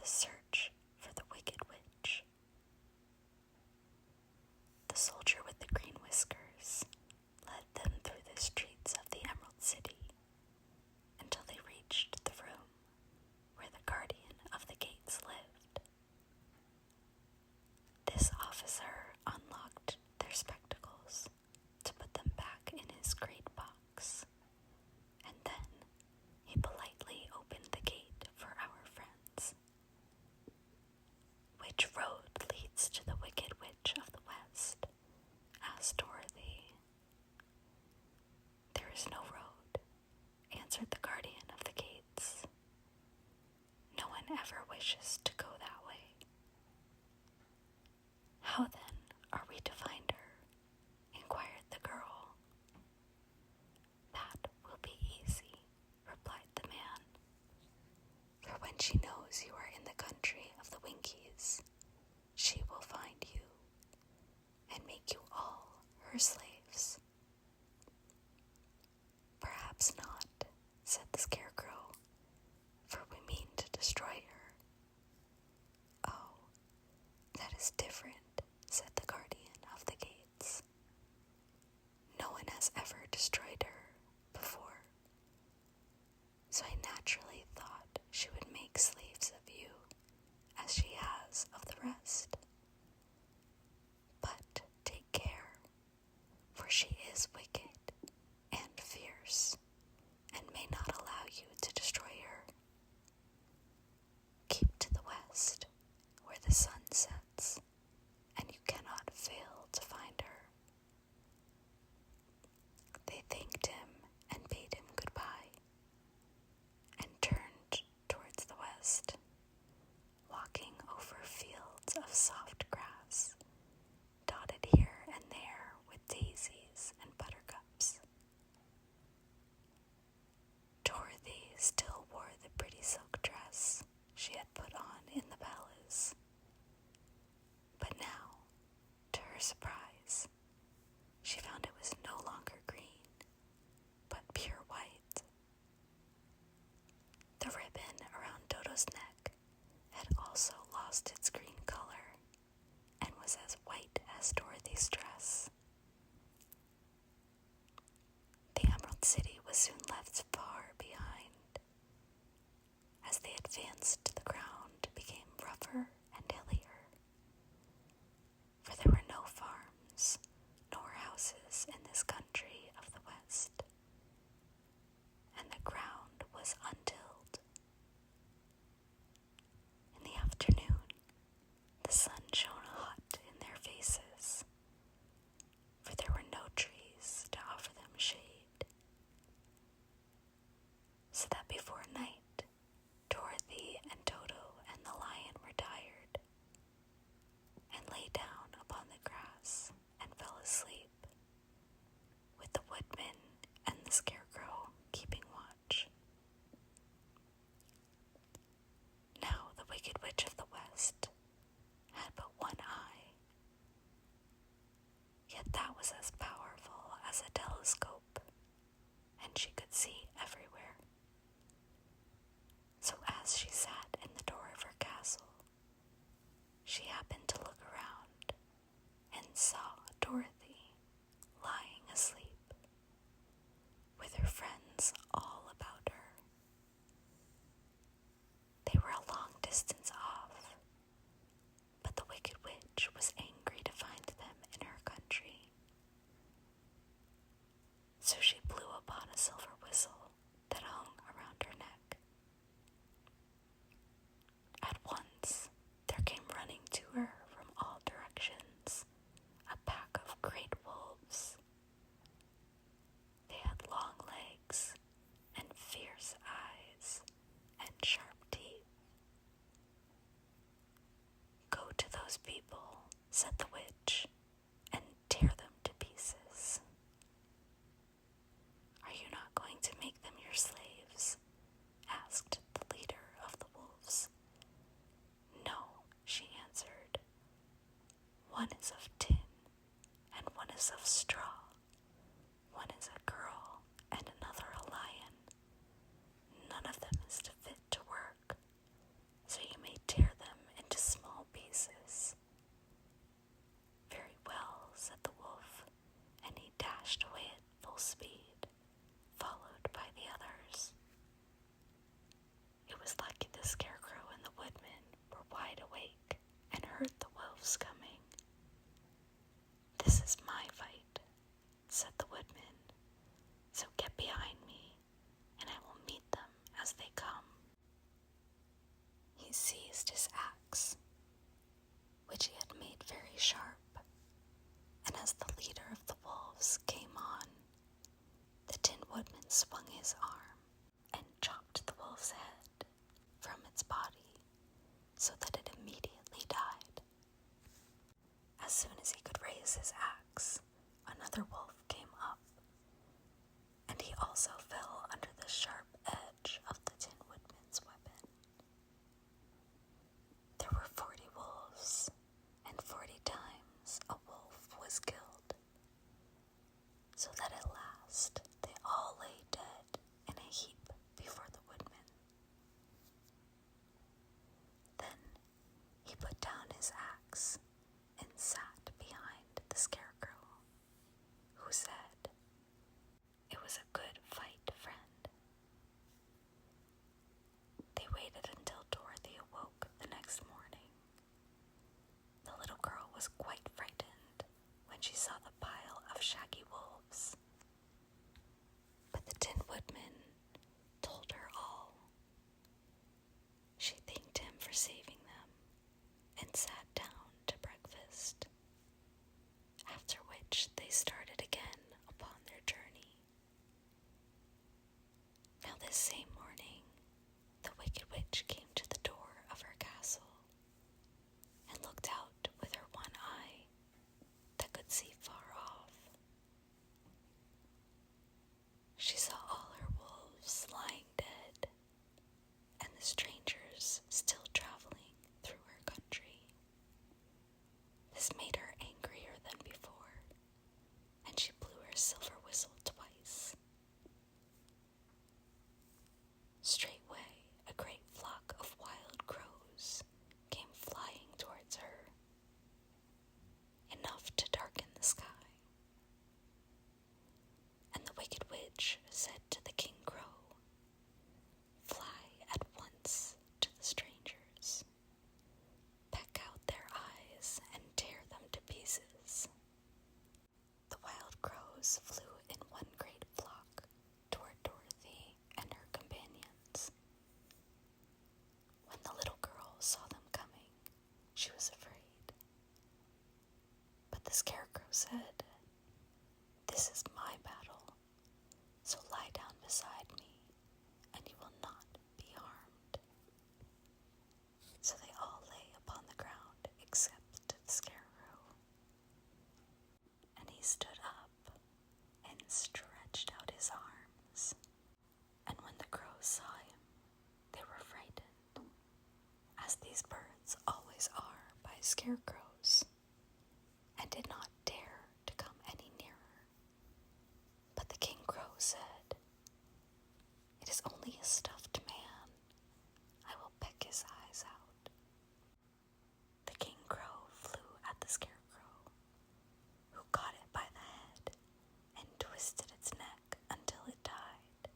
the search for the Wicked Witch. The soldier with the green whiskers led them through the streets of the Emerald City until they reached the room where the guardian of the gates lived. This officer unlocked their spectacles to put them back in his great box, and then he politely opened the gate for our friends. "Which road leads to the Wicked Witch of the West?" asked Dorothy. "There is no road," answered the guardian of the gates. "No one ever wishes to go that way." "How then are we to find her?" inquired the girl. "That will be easy," replied the man. "For when she knows you are in the country of the Winkies, she will find you and make you all her slaves." "Perhaps not," said the Scarecrow, "for we mean to destroy her." "Oh, that is different," said the guardian of the gates. "No one has ever destroyed her before, so I naturally thought she would make slaves of you, as she has of the rest. But take care, for she is wicked and fierce, and may not allow you to destroy her. Keep to the west, where the sun sets, and you cannot fail to find her." They thanked him and bade him goodbye, and turned towards the west, walking over fields of soft grass, dotted here and there with daisies and buttercups. Dorothy still wore the pretty silk dress she had put on in the palace, but now, to her surprise, she found it was no longer green, but pure white. The ribbon around Dodo's neck had also lost its green color and was as white as Dorothy's dress. The Emerald City was soon left far behind. As they advanced, the ground became rougher and hillier, for there were no farms nor houses in this country of the West, and the ground was untilled. In the afternoon, the sun shone hot in their faces, for there were no trees to offer them shade, so that before night, Dorothy and Dodo and the lion were tired, and lay down upon the grass and fell asleep, with the Woodman and the Scarecrow keeping watch. Now the Wicked Witch of the West had but one eye, yet that was as powerful as a telescope, and she could see everywhere. So as she sat in the door of her castle, she happened to look around and saw Dorothy lying asleep, with her friends all about her. They were a long distance off, but the Wicked Witch was angry to find them in her country. So she blew upon a silver whistle that hung around her neck. At once there came running to her from all directions a pack of great wolves. They had long legs and fierce eyes and sharp teeth. "Go to those people," said the witch, "and tear them to pieces." "Are you not going to make them your slaves?" asked the leader of the wolves. "No," she answered. "One is of tin, and one is of straw. One is a girl, and another a lion. None of them is fit to work, so you may tear seized his axe, which he had made very sharp, and as the leader of the wolves came on, the Tin Woodman swung his arm and chopped the wolf's head from its body so that it immediately died. As soon as he could raise his axe, another wolf came up, and he also fell under the sharp edge of the Tin Woodman's weapon. There were 40 wolves, and 40 times a wolf was killed, so that at last they all lay dead in a heap before the Woodman. Then he put down his axe and sat behind the Scarecrow, who said, "It was a good fight, friend." They waited until Dorothy awoke the next morning. The little girl was quite frightened when she saw the pile of shaggy wolves. But the Tin Woodman told her all. She thanked him for saving them and sat down to breakfast, after which they started again upon their journey. Now this same morning, the Wicked Witch came to the door of her castle and looked out with her one eye that could see far off. She saw all her wolves lying dead, and the strangers still traveling through her country. This made her angrier than before, and she blew her silver whistle twice. Straightway, a great flock of wild crows came flying towards her, enough to darken the sky. And the Wicked Witch said to the King Crow, "Fly at once to the strangers, peck out their eyes and tear them to pieces." The wild crows flew in one great flock toward Dorothy and her companions. When the little girl saw them coming, she was afraid. But the Scarecrow said, "This is my battle, so lie down beside me, and you will not be harmed." So they all lay upon the ground except the Scarecrow. And he stood up and stretched out his arms. And when the crows saw him, they were frightened, as these birds always are by scarecrows, and did not dare to come any nearer. But the King Crow said, "It is only a stuffed man. I will peck his eyes out." The King Crow flew at the Scarecrow, who caught it by the head and twisted its neck until it died.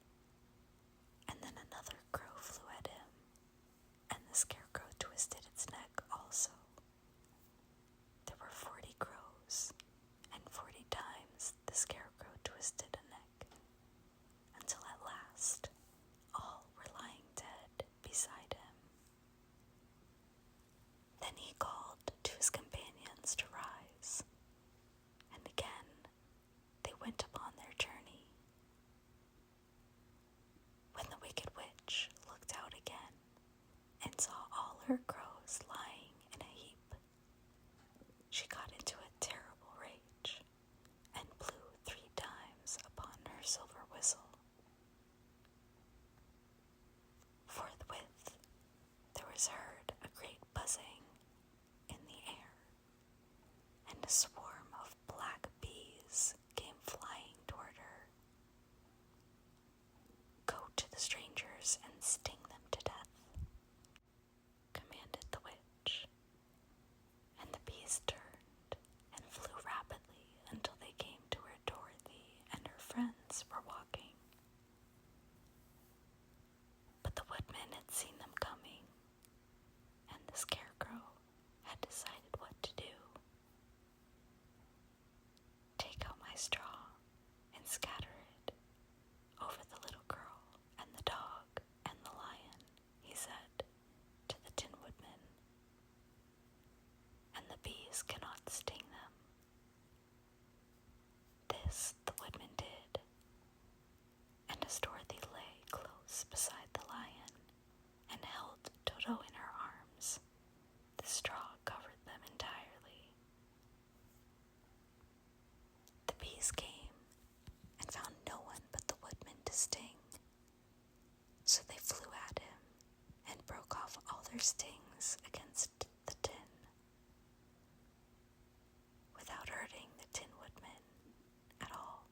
And then another crow flew at him, and the Scarecrow twisted its neck also. There were 40 crows, and 40 times the Scarecrow twisted a neck, until at last all were lying dead beside him. Then he called to his companions to rise, and again they went upon their journey. When the Wicked Witch looked out again and saw all her crows lying in a heap, she got into a terrible rage and blew 3 times upon her silver whistle. Forthwith there was heard a great buzzing in the air, and a swarm of black bees came flying toward her. "Go to the strangers and sting them to death," commanded the witch. And the bees turned and flew rapidly until they came to where Dorothy and her friends were walking. But the Woodman had seen them coming, and the Scarecrow had decided what to do. "Take out my straw and scatter it over the little girl and the dog and the lion," he said to the Tin their stings against the tin without hurting the Tin Woodman at all.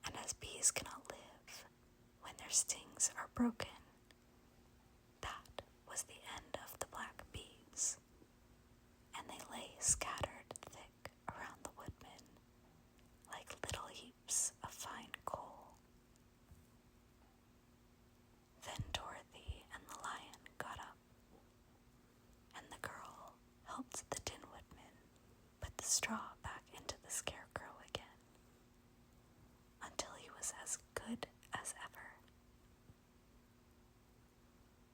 And as bees cannot live when their stings are broken, that was the end of the black bees, and they lay scattered thick around the Woodman like little heaps of fine coal. Then Dorothy and the lion got up, and the girl helped the Tin Woodman put the straw back into the Scarecrow again, until he was as good as ever.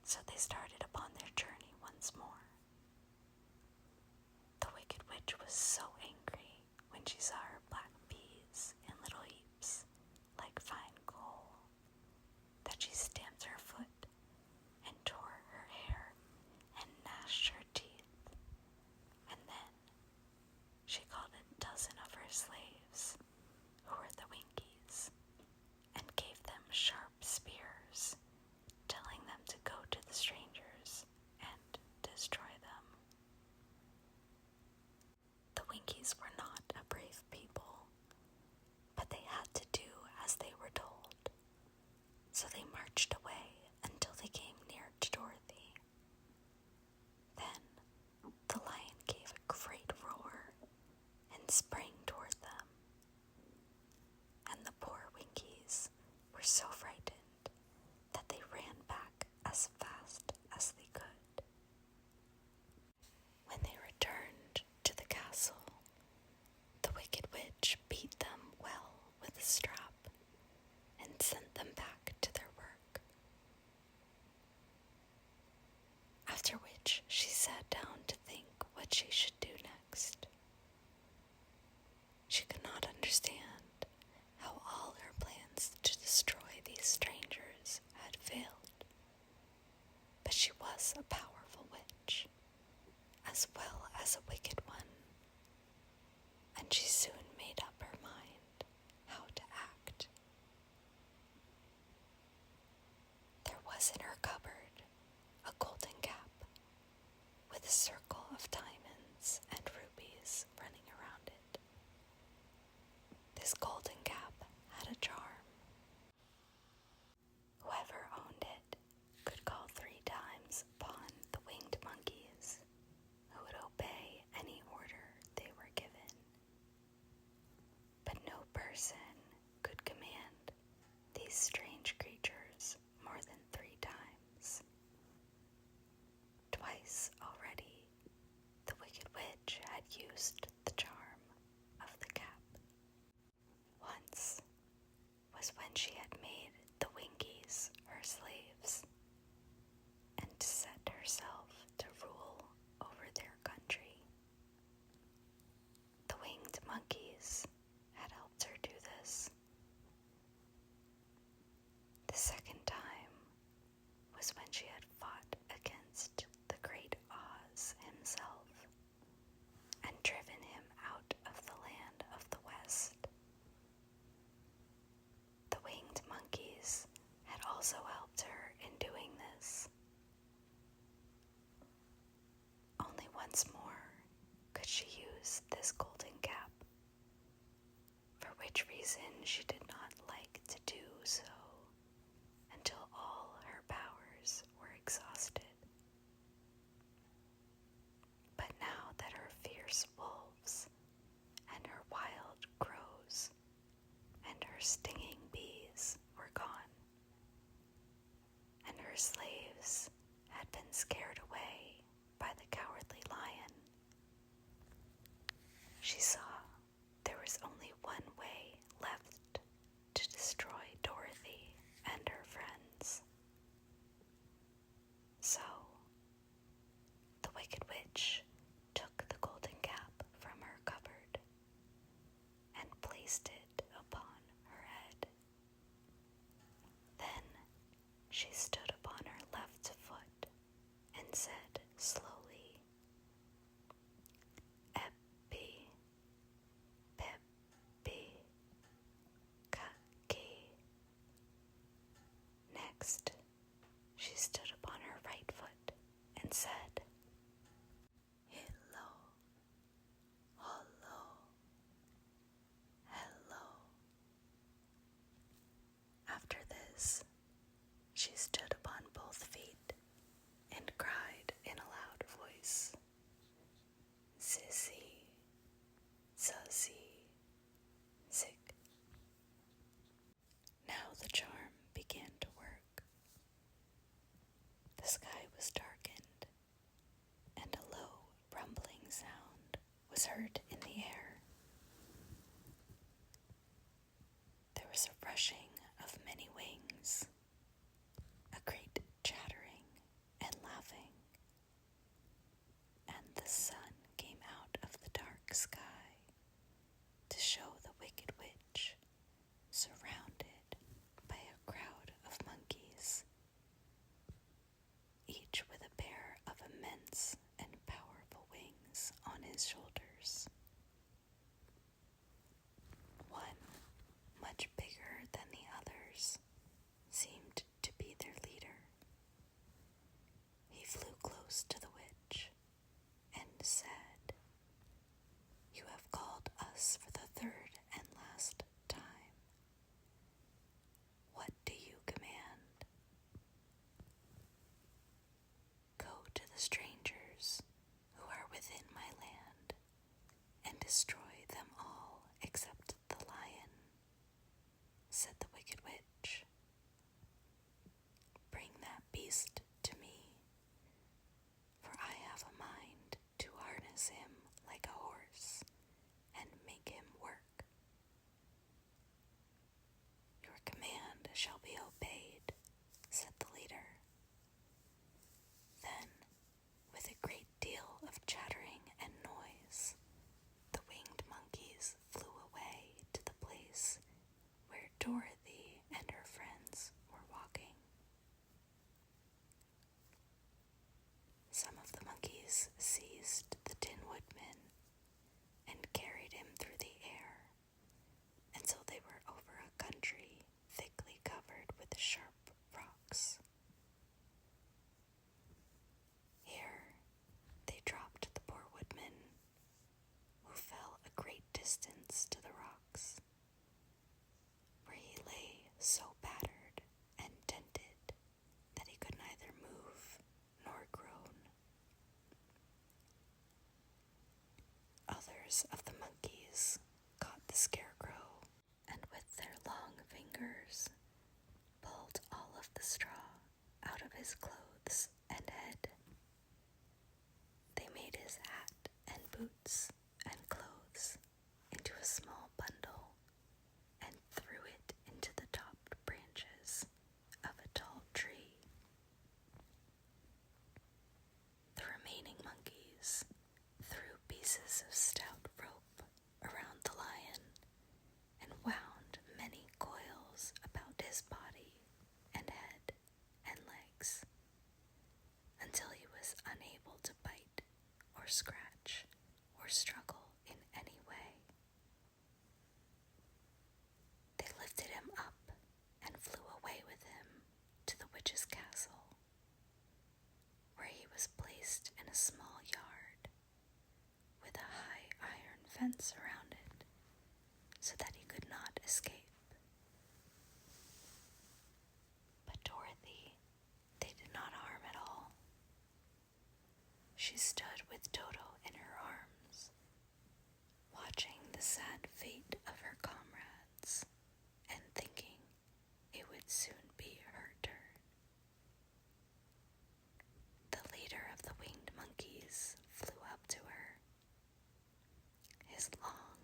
So they started upon their journey once more. The Wicked Witch was so angry when she saw her black bees in little heaps, like fine coal, that she stamped her foot and tore her hair and gnashed her teeth. And then she called a dozen of her slaves, who were the Winkies, and gave them sharp spears, telling them to go to the strangers and destroy them. The Winkies were not a brave people, but they had to do as they were told, so they marched away until they came near to Dorothy. Then the lion gave a great roar and sprang toward them, and the poor Winkies were so frightened that they ran back as fast as they could. When they returned to the castle, the Wicked Witch beat them well with a strap and sent them back to their work. After which she sat down to think what she should do next. She could not understand how all her plans to destroy these strangers had failed, but she was a powerful witch, as well as a wicked one, and she soon made up her mind how to act. There was in her cupboard a golden cap with a circle of diamonds and rubies running around it. This golden cap had a charm. Whoever owned it could call 3 times upon the winged monkeys, who would obey any order they were given. But no person could command these strange creatures more than 3 times. Twice already, the Wicked Witch had used the charm of the cap. Once was when she had made the Winkies her slaves, and set herself to rule over their country. The winged monkeys had helped her do this. The second time was when she had fought against the great Oz himself and driven him out of the land of the West. The winged monkeys had also helped her in doing this. Only once more could she use this golden cap, for which reason she did not like to do so until all her powers were exhausted. But now that her fierce wolves and her wild crows and her stinging bees were gone, and her slaves had been scared away by the cowardly lion, she saw there was only one way left to destroy Dorothy and her friends. So, the Wicked Witch took the golden cap from her cupboard and placed it upon her head. Then she stood upon her left foot and said slowly, "Epi, Pepi, Kaki." Next, she stood upon and said, "Hello, hello, hello." After this, she stood upon both feet and cried in a loud voice, "Sissy, sussy, sick." Now the charm began to work. The sky was darkened, and a low, rumbling sound was heard in the air. There was a rushing of many wings, a great chattering and laughing, and the sun came out of the dark sky to show the wicked witch surrounded by a crowd of monkeys, each with a pair of immense and powerful wings on his shoulders. One, much bigger than the others, seemed to be their leader. He flew close to the witch and said, "You have called us for the third and last time. What do you command?" "Go to the strangers who are within my land and destroy them all except the lion," said the wicked witch. "Bring that beast to me, for I have a mind to harness him like a horse and make him work." "Your command shall be obeyed," said the leader. Then, with a great deal of chattering and noise, the winged monkeys flew away to the place where Dorothy and her friends were walking. Some of the monkeys seized the Tin Woodman and carried him through the air until they were over a country thickly covered with sharp rocks. Here they dropped the poor Woodman, who fell a great distance to the rocks, where he lay so battered and dented that he could neither move nor groan. Others of the monkeys caught the Scarecrow, and with their long fingers pulled all of the straw out of his clothes and head. They made his hat and boots and clothes into a small bundle and threw it into the topped branches of a tall tree. The remaining monkeys threw pieces of stout rope around the lion and wound many coils about his body and head and legs until he was unable to bite or scratch or struggle in any way. They lifted him up and flew away with him to the witch's castle, where he was placed in a small yard with a high iron fence around it so that he could not escape. But Dorothy they did not harm at all. She stood with Toto in her arms, watching the sad fate of her comrades and thinking it would soon be her turn. The leader of the winged monkeys flew up to her. His long,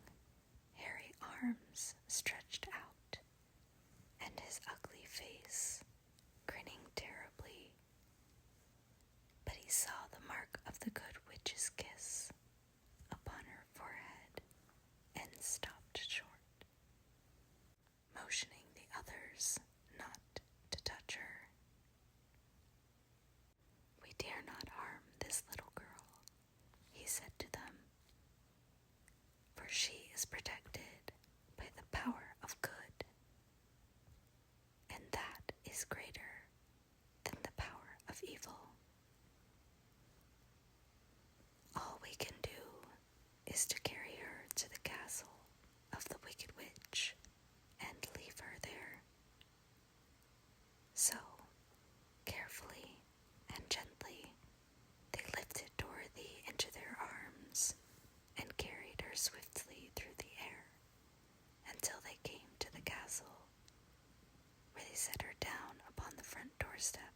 set her down upon the front doorstep.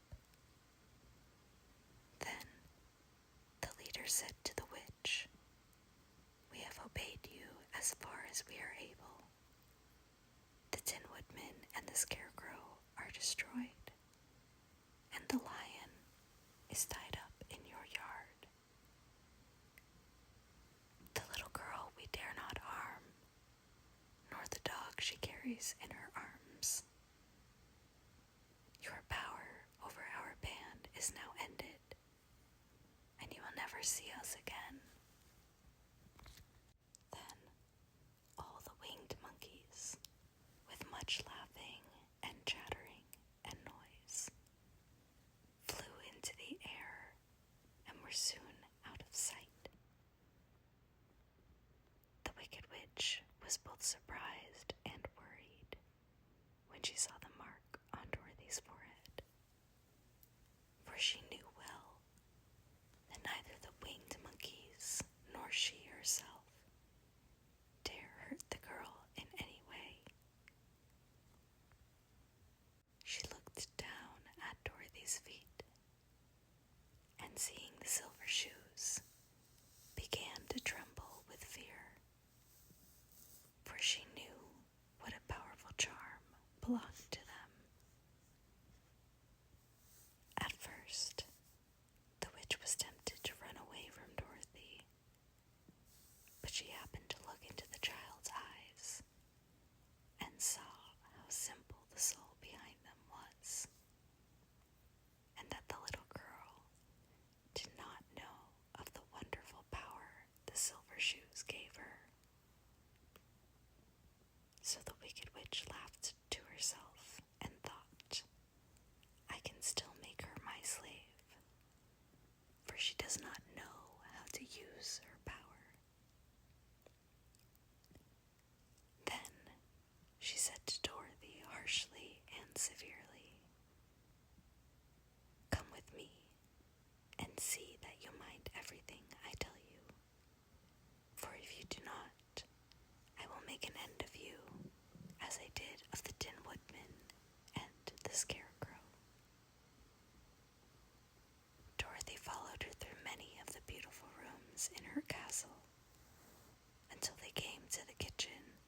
Then the leader said to the witch, "We have obeyed you as far as we are able. The Tin Woodman and the Scarecrow are destroyed, and the lion is tied up in your yard. The little girl we dare not harm, nor the dog she carries in her arms. Your power over our band is now ended, and you will never see us again." Then all the winged monkeys, with much laughing and chattering and noise, flew into the air and were soon out of sight. The Wicked Witch was both surprised and worried when she saw the mark on Dorothy's forehead, for she knew well that neither the winged monkeys nor she herself dare hurt the girl in any way. She looked down at Dorothy's feet, and seeing the silver shoes, began to tremble with fear, for she knew what a powerful charm belonged to them. At first, the witch was tempted to run away from Dorothy, but she happened to look into the child's eyes and saw how simple the soul behind them was, and that the little girl did not know of the wonderful power the silver shoes gave her. So the Wicked Witch laughed to herself and thought, "I can still make her my slave, for she does not know how to use her power." Then she said to Dorothy harshly and severely, "Come with me and see that you mind everything I tell you, for if you do not, I will make an end of you, as I did of the Tin Woodman and the Scarecrow." Dorothy followed her through many of the beautiful rooms in her castle, until they came to the kitchen,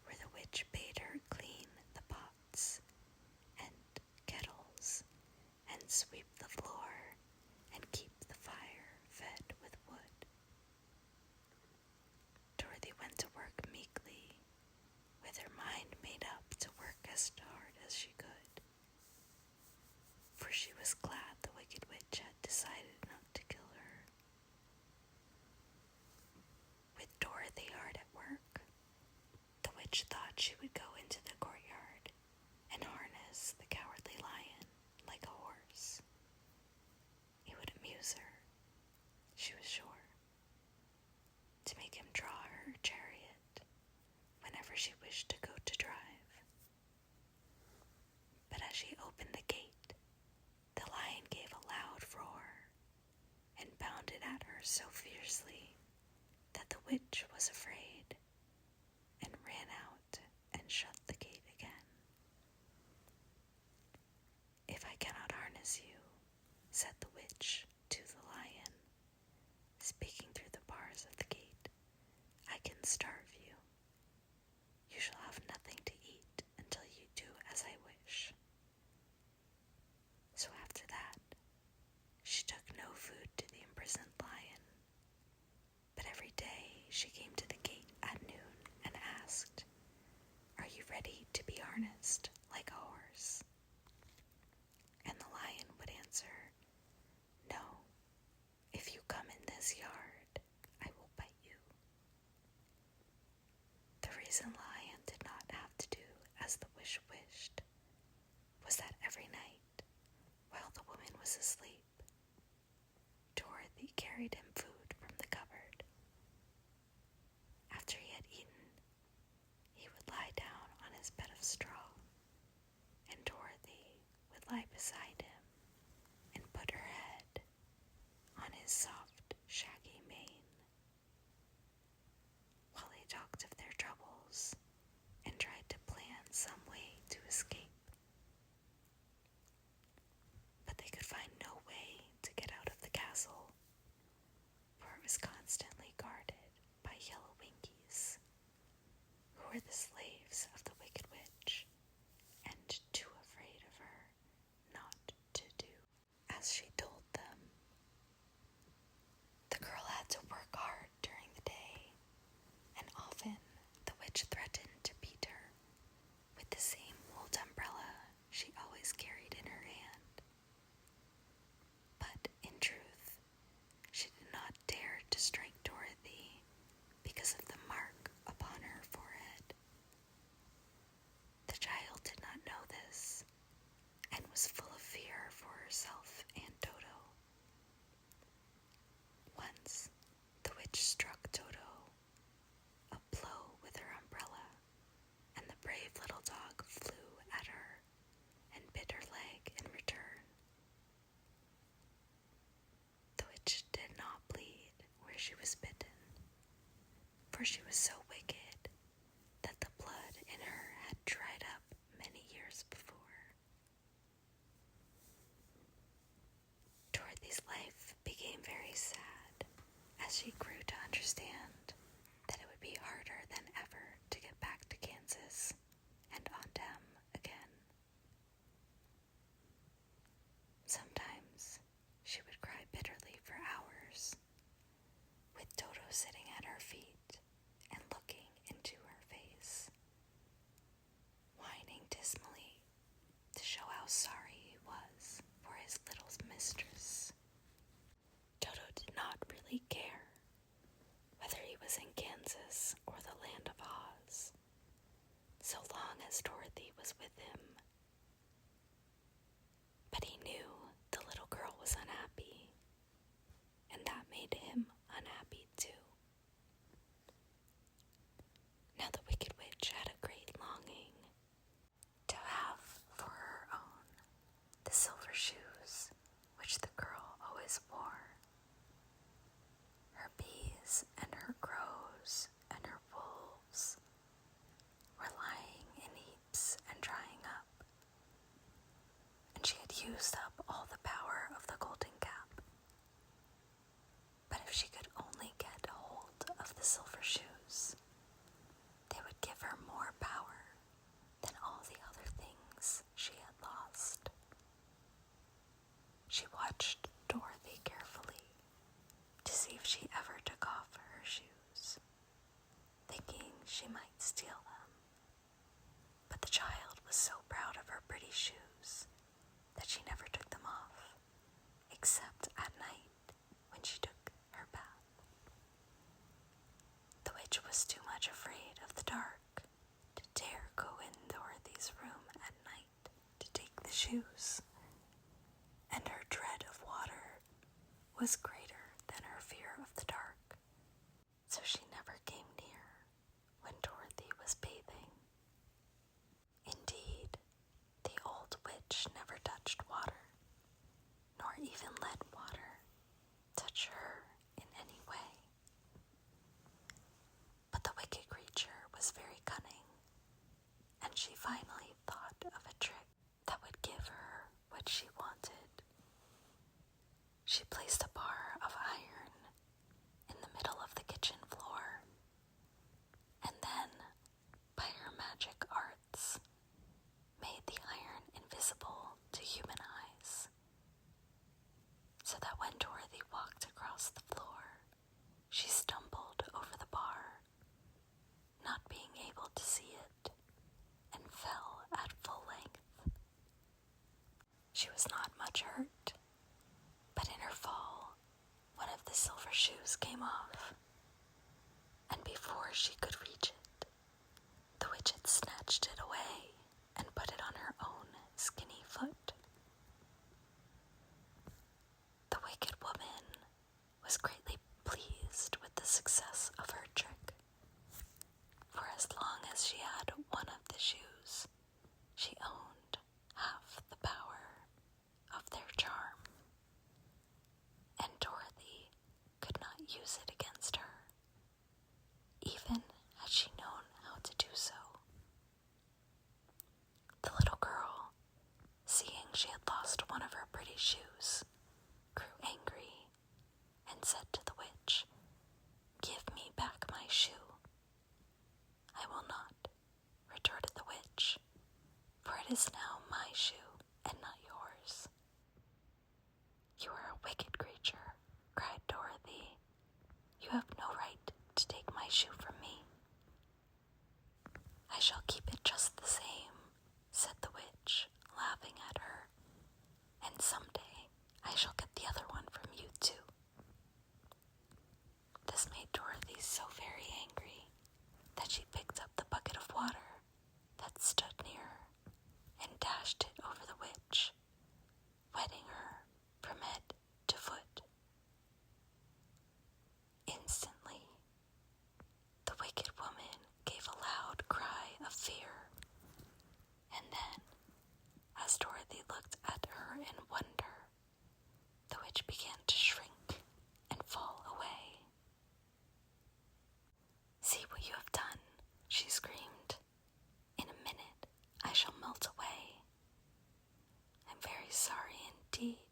where the witch bade her clean the pots and kettles, and sweep the floor, and keep the fire fed with wood. Dorothy went to work meekly, with her mind made up to work as hard as she could, for she was glad the Wicked Witch had decided not to kill her. With Dorothy hard at work, the witch thought she would go into the courtyard and harness the Cowardly Lion like a horse. It would amuse her, she was sure, to make him draw her chariot whenever she wished to go to drive. But as she opened the gate, the lion gave a loud roar and bounded at her so fiercely that the witch was afraid and ran out and shut the gate again. "If I cannot harness you," said the witch to the lion, speaking through the bars of the gate, "I can starve you. You shall have nothing to eat until you do as I wish." So after that, she took no food to the imprisoned lion, but every day she came to the gate at noon and asked, "Are you ready to be harnessed like a horse?" And the lion would answer, "No, if you come in this yard, I will bite you." The reason the lion did not have to do as the witch wished was that every night, while the woman was asleep, Dorothy carried him food from the cupboard. After he had eaten, he would lie down on his bed of straw, and Dorothy would lie beside him and put her head on his soft, shaggy mane. While they talked of their troubles, was full of fear for herself and Toto. Once, the witch struck Toto a blow with her umbrella, and the brave little dog flew at her and bit her leg in return. The witch did not bleed where she was bitten, for she was so wicked that the blood in her had dried up many years before. Dorothy's life became very sad as she grew to understand that it would be harder than ever to get back to Kansas and on Dem again. Sometimes she would cry bitterly for hours, with Toto sitting at her feet and looking into her face, whining dismally to show how sorry he was for his little mistress. Toto did not really care whether he was in Kansas or the land of Oz, so long as Dorothy was with him. But he knew the little girl was unhappy, and that made him unhappy too. Now the Wicked Witch had a great longing to have for her own the silver shoes which the girl always wore. Her bees and her crows and her wolves were lying in heaps and drying up, and she had used up all the power of the golden cap. But if she could only get hold of the silver shoes, they would give her more power than all the other things she had lost. She watched Dorothy carefully to see if she ever took off her shoes, thinking she might steal them. But the child was so proud of her pretty shoes that she never took them off, except at night when she took her bath. The witch was too much afraid of the dark to dare go in Dorothy's room at night to take the shoes, and her dread of water was greater than her fear of the dark, so she never came near when Dorothy was bathing. Indeed, the old witch never touched water, nor even let water touch her in any way. But the wicked creature was very cunning, and she finally thought of a trick that would give her what she wanted. She placed a bar of iron in the middle of the kitchen floor, and then, by her magic arts, made the iron invisible to human eyes, so that when Dorothy walked across the floor, she stumbled over the bar, not being able to see it, and fell at full length. She was not much hurt, but in her fall, one of the silver shoes came off, and before she could reach it, the witch had snatched it away and put it on her own skinny foot. The wicked woman was greatly pleased with the success of her trick, for as long as she had one of the shoes, she owned half the power of their charm, and Dorothy could not use it against her, even had she known how to do so. The little girl, seeing she had lost one of her pretty shoes, grew angry and said to the witch, "Give me back my shoe." "I will not," retorted the witch, "for it is now my shoe and not yours." "You are a wicked creature," cried Dorothy. "You have no right to take my shoe from me." "I shall keep it just the same," said the witch, laughing at her, "and someday I shall get the other one from you too." This made Dorothy so very angry that she picked up the bucket of water that stood near her and dashed it over the witch sorry indeed.